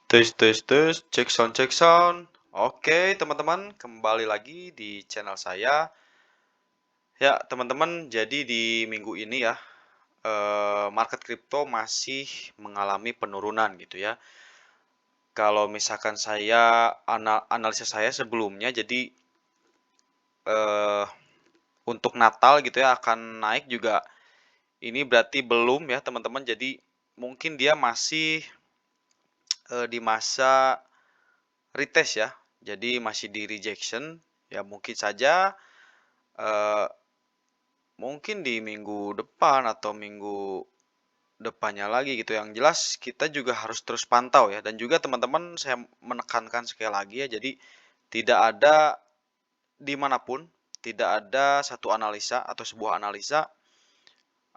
Tes, cek sound. Oke, teman-teman, kembali lagi di channel saya. Ya, teman-teman, jadi di minggu ini ya, market kripto masih mengalami penurunan gitu ya. Kalau misalkan saya analisa saya sebelumnya, jadi eh, untuk Natal gitu ya akan naik juga. Ini berarti belum ya, teman-teman. Jadi mungkin dia masih di masa retest ya. Jadi masih di rejection. Ya mungkin saja eh, mungkin di minggu depan atau minggu depannya lagi gitu. Yang jelas kita juga harus terus pantau ya. Dan juga teman-teman saya menekankan sekali lagi ya. Jadi tidak ada dimanapun, tidak ada satu analisa atau sebuah analisa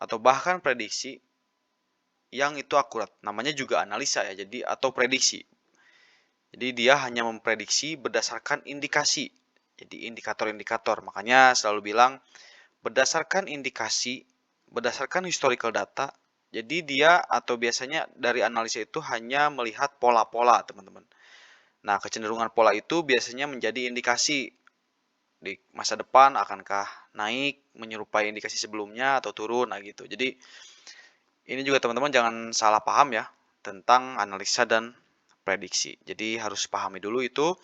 atau bahkan prediksi yang itu akurat. Namanya juga analisa ya. Jadi atau prediksi. Jadi dia hanya memprediksi berdasarkan indikasi. Jadi indikator-indikator. Makanya selalu bilang berdasarkan indikasi, berdasarkan historical data, jadi dia atau biasanya dari analisa itu hanya melihat pola-pola, teman-teman. Nah, kecenderungan pola itu biasanya menjadi indikasi di masa depan akankah naik menyerupai indikasi sebelumnya atau turun, nah gitu. Jadi ini juga teman-teman jangan salah paham ya tentang analisa dan prediksi. Jadi harus pahami dulu itu.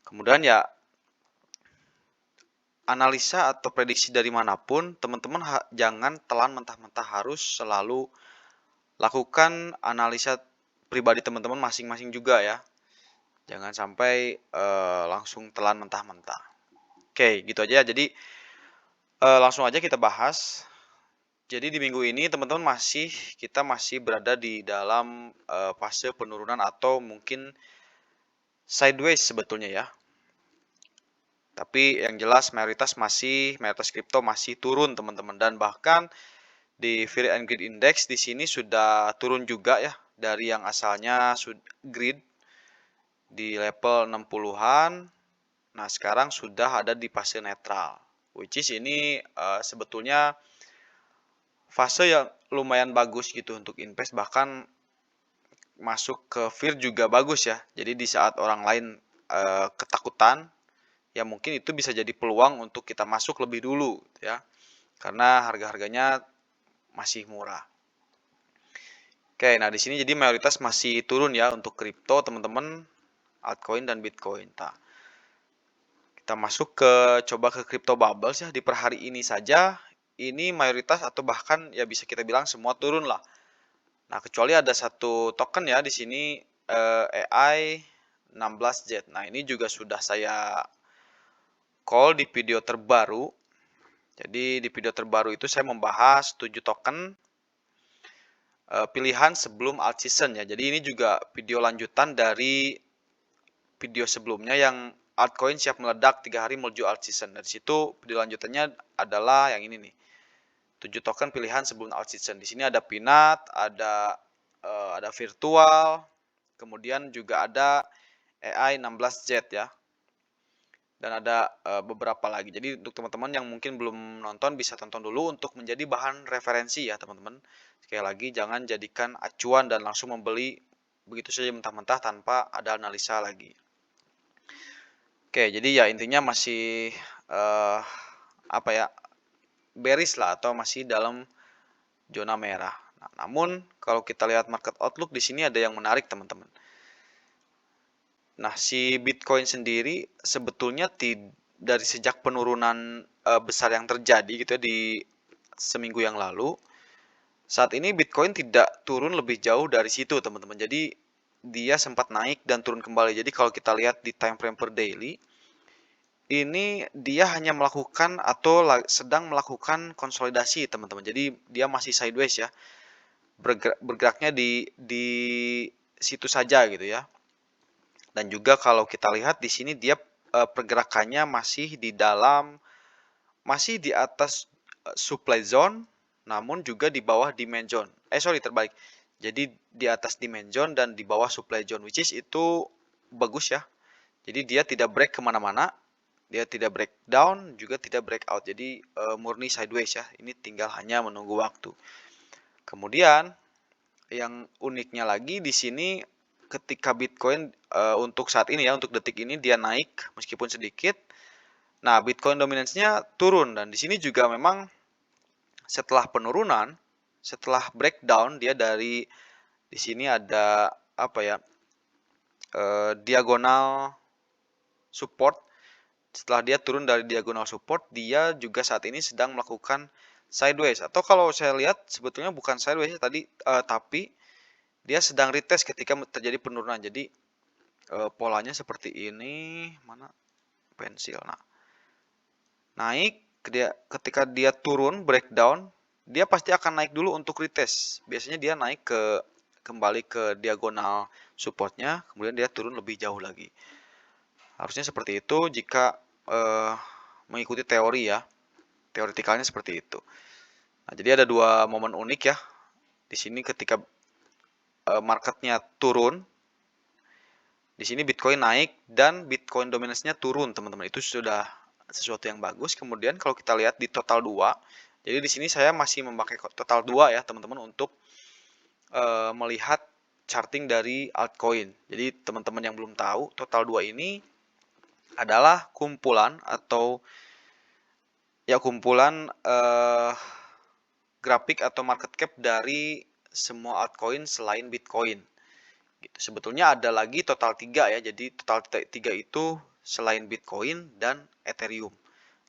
Kemudian ya analisa atau prediksi dari manapun, teman-teman jangan telan mentah-mentah, harus selalu lakukan analisa pribadi teman-teman masing-masing juga ya. Jangan sampai langsung telan mentah-mentah. Oke, gitu aja. Jadi langsung aja kita bahas. Jadi di minggu ini teman-teman kita masih berada di dalam fase penurunan atau mungkin sideways sebetulnya ya. Tapi yang jelas mayoritas kripto masih turun teman-teman, dan bahkan di Fear and Greed Index di sini sudah turun juga ya dari yang asalnya greed di level 60-an. Nah, sekarang sudah ada di fase netral. Which is ini sebetulnya fase yang lumayan bagus gitu untuk invest, bahkan masuk ke fear juga bagus ya. Jadi di saat orang lain ketakutan, ya mungkin itu bisa jadi peluang untuk kita masuk lebih dulu ya. Karena harga-harganya masih murah. Oke, nah di sini jadi mayoritas masih turun ya untuk kripto, teman-teman, altcoin dan Bitcoin. Nah, kita masuk coba ke crypto bubbles ya. Di per hari ini saja ini mayoritas atau bahkan ya bisa kita bilang semua turun lah. Nah, kecuali ada satu token ya di sini AI 16Z. Nah, ini juga sudah saya call di video terbaru. Jadi di video terbaru itu saya membahas 7 token pilihan sebelum alt season ya. Jadi ini juga video lanjutan dari video sebelumnya yang altcoin siap meledak 3 hari menuju alt season. Dari situ video lanjutannya adalah yang ini nih. 7 token pilihan sebelum alt season. Di sini ada Pinat, ada virtual, kemudian juga ada AI 16Z ya. Dan ada beberapa lagi. Jadi untuk teman-teman yang mungkin belum nonton bisa tonton dulu untuk menjadi bahan referensi ya, teman-teman. Sekali lagi jangan jadikan acuan dan langsung membeli begitu saja mentah-mentah tanpa ada analisa lagi. Oke, jadi ya intinya masih apa ya, bearish lah atau masih dalam zona merah. Nah, namun kalau kita lihat market outlook di sini ada yang menarik, teman-teman. Nah, si Bitcoin sendiri sebetulnya dari sejak penurunan besar yang terjadi gitu ya di seminggu yang lalu, saat ini Bitcoin tidak turun lebih jauh dari situ, teman-teman. Jadi dia sempat naik dan turun kembali. Jadi kalau kita lihat di time frame per daily, ini dia hanya melakukan atau sedang melakukan konsolidasi, teman-teman. Jadi dia masih sideways ya, bergeraknya di situ saja gitu ya. Dan juga kalau kita lihat di sini dia pergerakannya masih di atas supply zone, namun juga di bawah demand zone. Terbalik. Jadi di atas demand zone dan di bawah supply zone, which is itu bagus ya. Jadi dia tidak break kemana-mana, dia tidak breakdown, juga tidak breakout. Jadi murni sideways ya. Ini tinggal hanya menunggu waktu. Kemudian yang uniknya lagi di sini ketika Bitcoin untuk saat ini ya, untuk detik ini dia naik meskipun sedikit. Nah, Bitcoin dominance-nya turun dan di sini juga memang setelah penurunan, setelah breakdown dia dari di sini ada apa ya? Diagonal support. Setelah dia turun dari diagonal support, dia juga saat ini sedang melakukan sideways. Atau kalau saya lihat sebetulnya bukan sideways tadi, tapi dia sedang retest ketika terjadi penurunan. Jadi polanya seperti ini, mana pensil. Nah, naik ketika dia turun breakdown, dia pasti akan naik dulu untuk retest. Biasanya dia naik kembali ke diagonal supportnya, kemudian dia turun lebih jauh lagi. Harusnya seperti itu jika mengikuti teori ya. Teoretikalnya seperti itu. Nah, jadi ada dua momen unik ya. Di sini ketika marketnya turun, di sini Bitcoin naik dan Bitcoin dominance-nya turun, teman-teman. Itu sudah sesuatu yang bagus. Kemudian kalau kita lihat di total 2, jadi di sini saya masih memakai total 2 ya, teman-teman, untuk melihat charting dari altcoin. Jadi teman-teman yang belum tahu, total 2 ini adalah kumpulan atau ya kumpulan grafik atau market cap dari semua altcoin selain Bitcoin. Gitu. Sebetulnya ada lagi total 3 ya. Jadi total 3 itu selain Bitcoin dan Ethereum.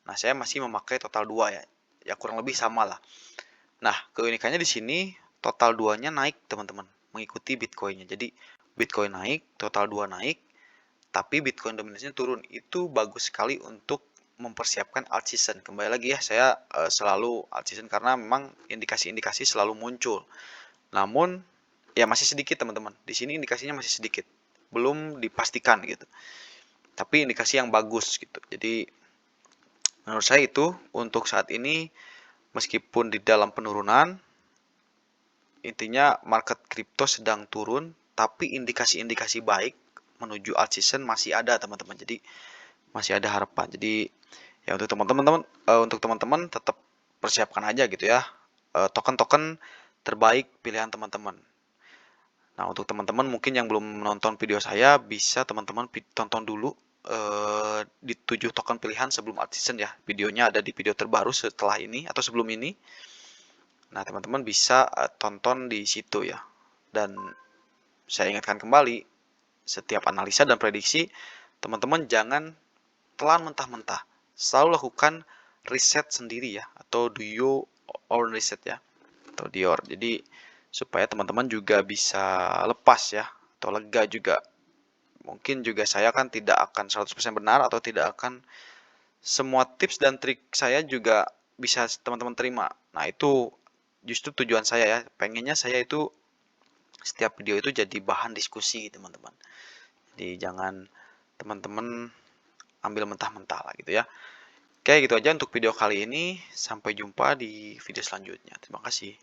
Nah, saya masih memakai total 2 ya. Ya kurang lebih sama lah. Nah, keunikannya di sini total 2-nya naik, teman-teman, mengikuti Bitcoin-nya. Jadi Bitcoin naik, total 2 naik, tapi Bitcoin dominasinya turun. Itu bagus sekali untuk mempersiapkan alt season. Kembali lagi ya, saya selalu alt season karena memang indikasi-indikasi selalu muncul. Namun ya masih sedikit, teman-teman. Di sini indikasinya masih sedikit. Belum dipastikan gitu. Tapi indikasi yang bagus gitu. Jadi menurut saya itu untuk saat ini meskipun di dalam penurunan, intinya market kripto sedang turun, tapi indikasi-indikasi baik menuju alt season masih ada, teman-teman. Jadi masih ada harapan. Jadi ya untuk teman-teman tetap persiapkan aja gitu ya. Token-token terbaik pilihan teman-teman. Nah, untuk teman-teman mungkin yang belum menonton video saya, bisa teman-teman tonton dulu di 7 token pilihan sebelum alt season ya. Videonya ada di video terbaru setelah ini atau sebelum ini. Nah, teman-teman bisa tonton di situ ya. Dan saya ingatkan kembali, setiap analisa dan prediksi, teman-teman jangan telan mentah-mentah. Selalu lakukan riset sendiri ya, atau do your own research ya, atau Dior. Jadi supaya teman-teman juga bisa lepas ya, atau lega juga. Mungkin juga saya kan tidak akan 100% benar atau tidak akan semua tips dan trik saya juga bisa teman-teman terima. Nah, itu justru tujuan saya ya. Pengennya saya itu setiap video itu jadi bahan diskusi, teman-teman. Jadi jangan teman-teman ambil mentah-mentah lah gitu ya. Oke, gitu aja untuk video kali ini. Sampai jumpa di video selanjutnya. Terima kasih.